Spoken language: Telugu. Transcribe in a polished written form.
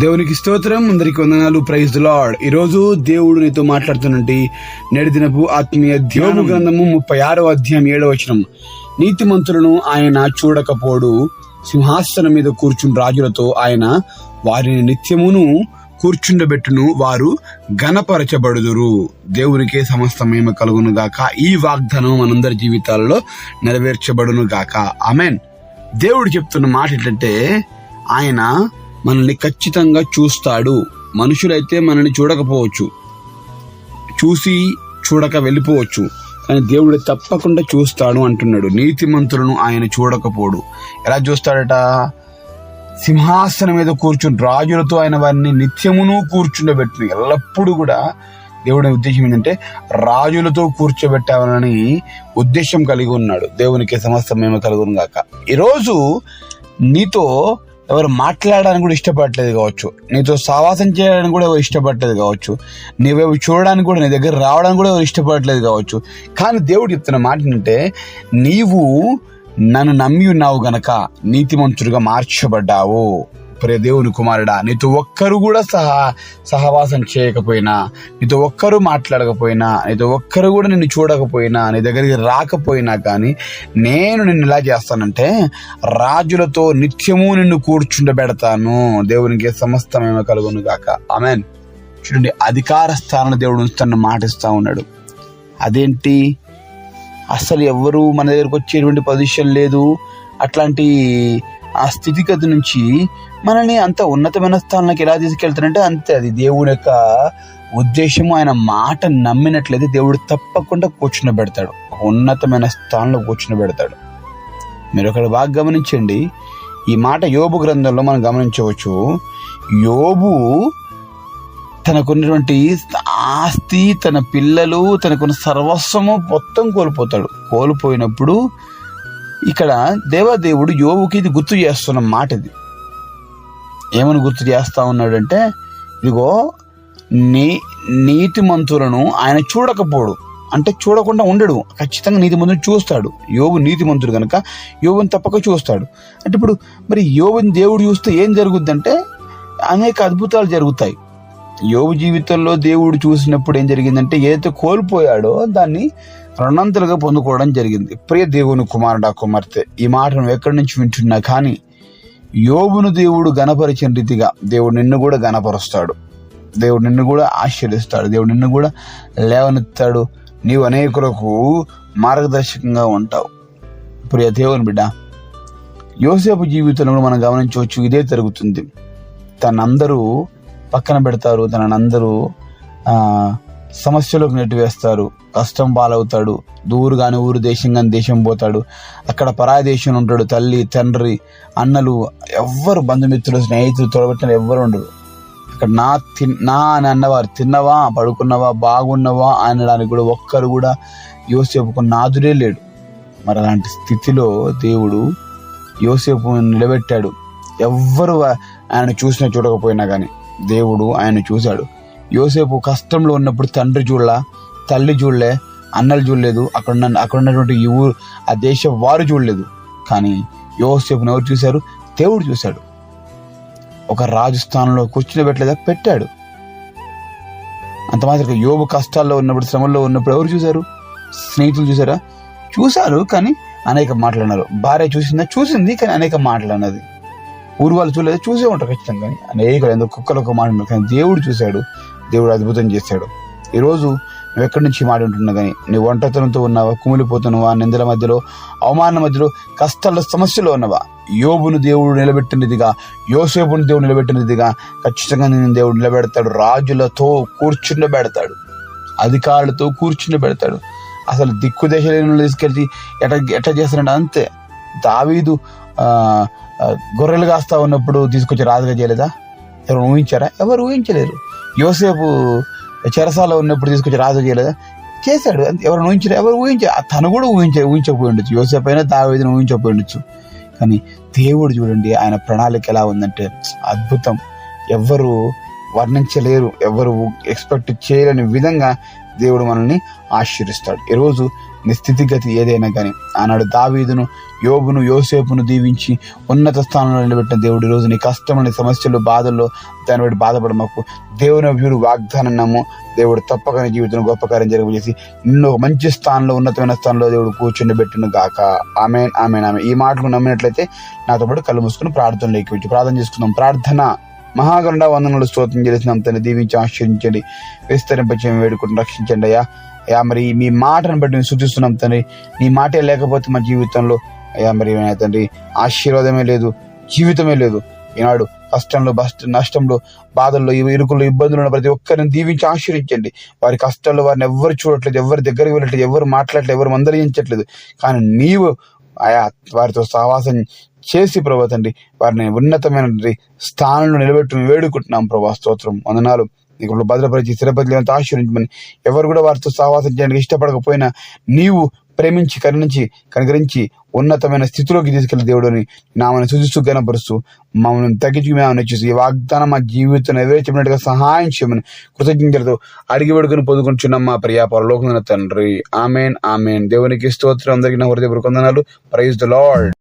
దేవునికి స్తోత్రం. అందరికి వందనాలు. Praise the Lord. ఈరోజు దేవుడు నీతో మాట్లాడుతున్నట్టు నేటి దినపు ఆత్మీయ యోబు గ్రంథము 36వ అధ్యాయం 7వ వచనం. నీతిమంతులను ఆయన చూడకపోడు, సింహాసనం మీద కూర్చుని రాజులతో ఆయన వారిని నిత్యమును కూర్చుండబెట్టును, వారు ఘనపరచబడుదురు. దేవునికే సమస్త మహిమ కలుగును గాక. ఈ వాగ్దానం మనందరి జీవితాలలో నెరవేర్చబడును గాక. ఆమెన్. దేవుడు చెప్తున్న మాట ఏంటంటే, ఆయన మనల్ని ఖచ్చితంగా చూస్తాడు. మనుషులైతే మనల్ని చూడకపోవచ్చు, చూసి చూడక వెళ్ళిపోవచ్చు, కానీ దేవుడు తప్పకుండా చూస్తాడు అంటున్నాడు. నీతిమంతులను ఆయన చూడకపోడు. ఎలా చూస్తాడట? సింహాసనం మీద కూర్చుని రాజులతో ఆయన వారిని నిత్యమును కూర్చుండబెట్టిన. ఎల్లప్పుడూ కూడా దేవుడి ఉద్దేశం ఏంటంటే రాజులతో కూర్చోబెట్టాలని ఉద్దేశం కలిగి ఉన్నాడు. దేవునికి సమస్త మేము కలుగును గాక. ఈరోజు నీతో ఎవరు మాట్లాడడానికి కూడా ఇష్టపడలేదు కావచ్చు, నీతో సావాసం చేయడానికి కూడా ఎవరు ఇష్టపడలేదు కావచ్చు, నీవేవి చూడడానికి కూడా నీ దగ్గర రావడానికి కూడా ఎవరు ఇష్టపడలేదు కావచ్చు. కానీ దేవుడు చెప్తున్న మాట ఏంటంటే, నీవు నన్ను నమ్మి ఉన్నావు గనక నీతిమంతుడిగా మార్చబడ్డావు. ప్రియ దేవుని కుమారుడా, నీతో ఒక్కరు కూడా సహవాసం చేయకపోయినా, నీతో ఒక్కరు మాట్లాడకపోయినా, నీతో ఒక్కరు కూడా నిన్ను చూడకపోయినా, నీ దగ్గరికి రాకపోయినా కానీ నేను నిన్ను ఎలా చేస్తానంటే రాజులతో నిత్యము నిన్ను కూర్చుండబెడతాను. దేవునికి సమస్తమేమో కలుగును గాక. ఆమెన్. చూడండి, అధికార స్థానంలో దేవుడు ఉంచుతాను మాటిస్తా ఉన్నాడు. అదేంటి? అసలు ఎవరు మన దగ్గరకు వచ్చేటువంటి పొజిషన్ లేదు. అట్లాంటి ఆ స్థితిగతి నుంచి మనల్ని అంత ఉన్నతమైన స్థానానికి ఎలా తీసుకెళ్తారంటే అంతే. అది దేవుడి యొక్క ఉద్దేశము. ఆయన మాట నమ్మినట్లయితే దేవుడు తప్పకుండా కూర్చునబెడతాడు, ఉన్నతమైన స్థానంలో కూర్చునబెడతాడు. మీరు ఒకటి బాగా గమనించండి. ఈ మాట యోబు గ్రంథంలో మనం గమనించవచ్చు. యోబు తనకున్నటువంటి ఆస్తి, తన పిల్లలు, తనకున్న సర్వస్వము మొత్తం కోల్పోతాడు. కోల్పోయినప్పుడు ఇక్కడ దేవదేవుడు యోబుకి ఇది గుర్తు చేస్తున్న మాట. ఇది ఏమని గుర్తు చేస్తా ఉన్నాడంటే, ఇదిగో నీతిమంతులను ఆయన చూడకపోడు, అంటే చూడకుండా ఉండడు. ఖచ్చితంగా నీతిమంతుని చూస్తాడు. యోబు నీతిమంతుడు కనుక యోబుని తప్పక చూస్తాడు. అంటే ఇప్పుడు మరి యోబుని దేవుడు చూస్తే ఏం జరుగుద్దంటే అనేక అద్భుతాలు జరుగుతాయి. యోబు జీవితంలో దేవుడు చూసినప్పుడు ఏం జరిగిందంటే, ఏదైతే కోల్పోయాడో దాన్ని రెండంతలుగా పొందుకోవడం జరిగింది. ప్రియ దేవుని కుమారుడా, కుమార్తె, ఈ మాట నువ్వు ఎక్కడి నుంచి వింటున్నా కానీ యోబును దేవుడు గణపరిచిన రీతిగా దేవుడు నిన్ను కూడా గణపరుస్తాడు. దేవుడు నిన్ను కూడా ఆశీర్వదిస్తాడు. దేవుడు నిన్ను కూడా లేవనెత్తాడు. నీవు అనేకులకు మార్గదర్శకంగా ఉంటావు. ప్రియ దేవుని బిడ్డ, యోసేపు జీవితంలో కూడా మనం గమనించవచ్చు. ఇదే జరుగుతుంది. తనందరూ పక్కన పెడతారు, తనందరూ సమస్యలోకి నెట్టివేస్తారు, కష్టం పాలవుతాడు. దూరుగాని ఊరు, దేశం కానీ దేశం పోతాడు. అక్కడ పరాయ దేశంలో ఉంటాడు. తల్లి, తండ్రి, అన్నలు, ఎవ్వరు, బంధుమిత్రులు, స్నేహితులు, తోడబెట్టిన ఎవ్వరు ఉండరు. అక్కడ నా అని అన్నవారు, తిన్నవా, పడుకున్నవా, బాగున్నవా అనడానికి కూడా ఒక్కరు కూడా యోసేపుకు నాదుడే లేడు. మరి అలాంటి స్థితిలో దేవుడు యోసేపు నిలబెట్టాడు. ఎవ్వరు ఆయన చూసినా చూడకపోయినా కానీ దేవుడు ఆయన చూశాడు. యోసేపు కష్టంలో ఉన్నప్పుడు తండ్రి చూడలా, తల్లి చూడలే, అన్నలు చూడలేదు, అక్కడ ఉన్నటువంటి ఈ ఊరు, ఆ దేశం వారు చూడలేదు. కానీ యోసేపుని ఎవరు చూశారు? దేవుడు చూశాడు. ఒక రాజు స్థానంలో కూర్చునిపెట్టలేదా? పెట్టాడు. అంత మాత్రం యోబు కష్టాల్లో ఉన్నప్పుడు, శ్రమల్లో ఉన్నప్పుడు ఎవరు చూశారు? స్నేహితులు చూసారా? చూశారు, కానీ అనేక మాట్లాడినారు. భార్య చూసిందా? చూసింది, కానీ అనేక మాట్లాడినది. ఊరు వాళ్ళు చూడలేదు, చూసే ఉంటారు ఖచ్చితంగా, కానీ అనేక ఎందుకు కుక్కలు ఒక మాట, కానీ దేవుడు చూశాడు. దేవుడు అద్భుతం చేశాడు. ఈరోజు నువ్వు ఎక్కడి నుంచి మాట ఉంటున్నా కానీ, నీ ఒంటరితనంతో ఉన్నావా, కుమిలిపోతున్నావా, నిందల మధ్యలో, అవమానం మధ్యలో, కష్టాల సమస్యలో ఉన్నవా, యోబును దేవుడు నిలబెట్టినదిగా, యోసేపును దేవుడు నిలబెట్టినదిగా ఖచ్చితంగా నేను దేవుడు నిలబెడతాడు. రాజులతో కూర్చుండబెడతాడు, అధికారులతో కూర్చుండబెడతాడు. అసలు దిక్కు దేశాలను తీసుకెళ్ళి ఎట్లా చేస్తాడంటే అంతే. దావీదు గొర్రెలు కాస్తా ఉన్నప్పుడు తీసుకొచ్చి రాజుగా చేయలేదా? ఎవరు ఊహించారా? ఎవరు ఊహించలేరు. యోసేపు చెరసాలో ఉన్నప్పుడు తీసుకొచ్చి రాజు చేయలేదా? చేశాడు. ఎవరు ఊహించారు? ఎవరు ఊహించారు? తను కూడా ఊహించకపోయి ఉండొచ్చు. యోసేపు అయినా దావీదును ఊహించకపోయి ఉండొచ్చు. కానీ దేవుడు చూడండి, ఆయన ప్రణాళిక ఎలా ఉందంటే అద్భుతం. ఎవ్వరు వర్ణించలేరు, ఎవరు ఎక్స్పెక్ట్ చేయలేని విధంగా దేవుడు మనల్ని ఆశీర్వదిస్తాడు. ఈరోజు నీ స్థితిగతి ఏదైనా కానీ, ఆనాడు దావీదును, యోబును, యోసేపును దీవించి ఉన్నత స్థానంలో నిలబెట్టిన దేవుడు ఈరోజు నీ కష్టమైన సమస్యలు, బాధల్లో దాన్ని బట్టి బాధపడమాకు. దేవుని అభివృద్ధి వాగ్దానం నమ్ము. దేవుడు తప్పక నీ జీవితంలో గొప్ప కార్యం జరగజేసి నిన్ను ఒక మంచి స్థానంలో, ఉన్నతమైన స్థానంలో దేవుడు కూర్చుండబెట్టును గాక. ఆమేన్, ఆమేన్, ఆమేన్. ఈ మాటలు నమ్మినట్లయితే నాతో పాటు కళ్ళు మూసుకుని ప్రార్థనలోకి వచ్చి ప్రార్థన చేసుకుందాం. ప్రార్థన. మహాగరుడ వందనములు స్తోత్రం చేస్తున్నాం తండ్రి. దీవించి ఆశ్రయించండి, విస్తరింపచేయమని వేడుకుంటూ రక్షించండి అయ్యా. అయ్యా మరి మీ మాటను బట్టి మేము సూచిస్తున్నాం తండ్రి. నీ మాటే లేకపోతే మా జీవితంలో అయ్యా మరి తండ్రి ఆశీర్వాదమే లేదు, జీవితమే లేదు. ఈనాడు కష్టంలో, నష్టంలో, బాధల్లో, ఇరుకుల్లో, ఇబ్బందులు ఉన్న ప్రతి ఒక్కరిని దీవించి ఆశీర్వించండి. వారి కష్టాల్లో వారిని ఎవరు చూడట్లేదు, ఎవరి దగ్గరికి వెళ్ళట్లేదు, ఎవరు మాట్లాడట్లేదు, ఎవరు మందలించట్లేదు. కానీ నీవు ఆయా వారితో సహవాసం చేసి ప్రభా తండ్రి వారిని ఉన్నతమైన స్థానంలో నిలబెట్టి వేడుకుంటున్నాం ప్రభా. స్తోత్రం, వందనాలు. నీకు భద్రపరిచి స్థిరపరిచి ఆశీర్వించమని. ఎవరు కూడా వారితో సహవాసం చేయడానికి ఇష్టపడకపోయినా నీవు ప్రేమించి, కనుగరించి ఉన్నతమైన స్థితిలోకి తీసుకెళ్లి దేవుడిని నామని సూచిస్తూ గణపరుస్తూ మమ్మల్ని తగ్గించి మేము వచ్చేసి ఈ వాగ్దానం మా జీవితం నెరవేర్చినట్టుగా సహాయం చేయమని కృతజ్ఞతలతో అడిగి వేడుకొని పొందుకుంటున్నాం మా ప్రియా పరలోకమైన తండ్రి. Amen, amen. దేవునికి స్తోత్రం. అందరికీ నా హృదయపూర్వక వందనాలు. Praise the lord.